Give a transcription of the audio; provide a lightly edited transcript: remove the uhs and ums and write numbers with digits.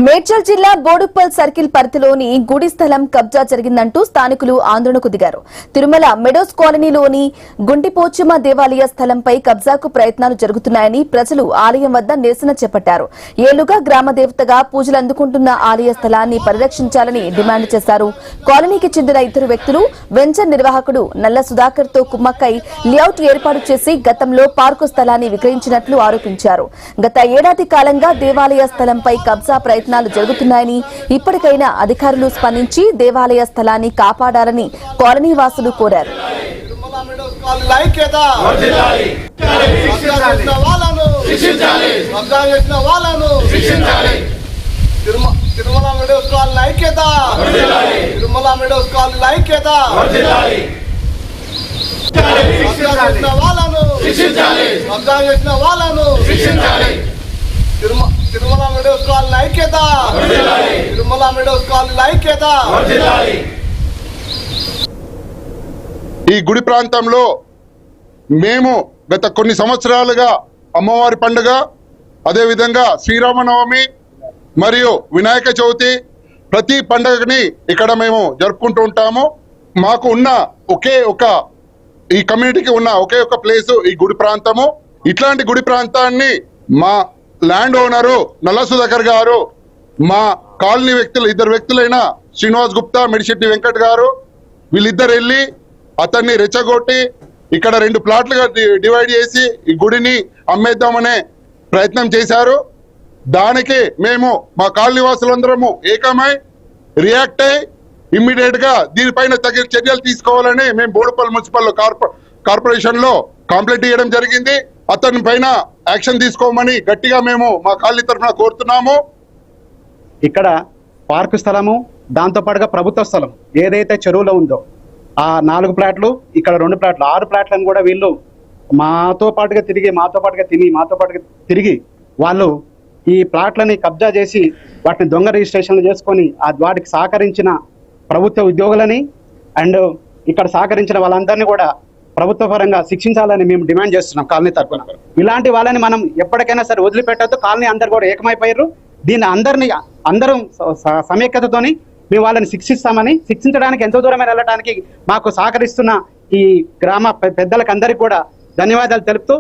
మేడ్చల్ జిల్లా బోడుప్పల్ సర్కిల్ పరిధిలోని గుడి స్థలం కబ్జా జరిగిందంటూ స్థానికులు ఆందోళనకు దిగారు. తిరుమల మెడోస్ కాలనీలోని గుంటిపోచమ్మ దేవాలయ స్థలంపై కబ్జాకు ప్రయత్నాలు జరుగుతున్నాయని ప్రజలు ఆలయం వద్ద నిరసన చేపట్టారు. ఏళ్లుగా గ్రామ దేవతగా పూజలు అందుకుంటున్న ఆలయ స్థలాన్ని పరిరక్షించాలని డిమాండ్ చేశారు. కాలనీకి చెందిన ఇద్దరు వ్యక్తులు వెంచర్ నిర్వాహకుడు నల్ల సుధాకర్ తో కుమ్మక్కై లేఅవుట్ ఏర్పాటు చేసి గతంలో పార్కు స్థలాన్ని విక్రయించినట్లు ఆరోపించారు. గత ఏడాది కాలంగా దేవాలయ స్థలంపై కబ్జా ప్రయత్నాలు జరుగుతున్నాయని ఇప్పటికైనా అధికారులు స్పందించి దేవాలయ స్థలాన్ని కాపాడాలని కాలనీ వాసులు కోరారు. తిరుమల మెడోస్ కాలనీ ఐక్యత, తిరుమల మెడోస్ కాలనీ ఐక్యత. ఈ గుడి ప్రాంతంలో మేము గత కొన్ని సంవత్సరాలుగా అమ్మవారి పండుగ, అదేవిధంగా శ్రీరామనవమి మరియు వినాయక చవితి ప్రతి పండుగని ఇక్కడ మేము జరుపుకుంటూ ఉంటాము. మాకు ఉన్న ఈ కమ్యూనిటీకి ఉన్న ఒకే ఒక ప్లేసు ఈ గుడి ప్రాంతము. ఇట్లాంటి గుడి ప్రాంతాన్ని మా ల్యాండ్ ఓనరు నల్ల సుధాకర్ గారు, మా కాలనీ ఇద్దరు వ్యక్తులైన శ్రీనివాస్ గుప్తా, మెడిశెట్టి వెంకట్ గారు, వీళ్ళిద్దరు వెళ్ళి అతన్ని రెచ్చగొట్టి ఇక్కడ 2 ప్లాట్లుగా డివైడ్ చేసి ఈ గుడిని అమ్మేద్దామనే ప్రయత్నం చేశారు. దానికి మేము మా కాలనీ వాసులందరము ఏకమై రియాక్ట్ అయ్యి ఇమ్మీడియట్ గా దీనిపైన తగిన చర్యలు తీసుకోవాలని మేము బోడుపల్లి మున్సిపల్ కార్పొరేషన్ లో కంప్లైంట్ ఇవ్వడం జరిగింది. అతని పైన యాక్షన్ తీసుకోమని గట్టిగా మేము మా కాలనీ తరఫున కోరుతున్నాము. ఇక్కడ పార్కు స్థలము, దాంతో పాటుగా ప్రభుత్వ స్థలం ఏదైతే చెరువులో ఉందో ఆ 4 ప్లాట్లు, ఇక్కడ 2 ప్లాట్లు, 6 ప్లాట్లను కూడా వీళ్ళు మాతో పాటుగా తిరిగి వాళ్ళు ఈ ప్లాట్లని కబ్జా చేసి వాటిని దొంగ రిజిస్ట్రేషన్లు చేసుకొని వాటికి సహకరించిన ప్రభుత్వ ఉద్యోగులని అండ్ ఇక్కడ సహకరించిన వాళ్ళందరినీ కూడా ప్రభుత్వ పరంగా శిక్షించాలని మేము డిమాండ్ చేస్తున్నాం కాలనీ తరఫున. ఇలాంటి వాళ్ళని మనం ఎప్పటికైనా సరే వదిలిపెట్టద్దు. కాలనీ అందరు కూడా ఏకమైపోయారు. దీన్ని అందరం సమైక్యతతోని మేము వాళ్ళని శిక్షించడానికి ఎంతో దూరమైన వెళ్ళడానికి మాకు సహకరిస్తున్న ఈ గ్రామ పెద్దలకు అందరికీ కూడా ధన్యవాదాలు తెలుపుతూ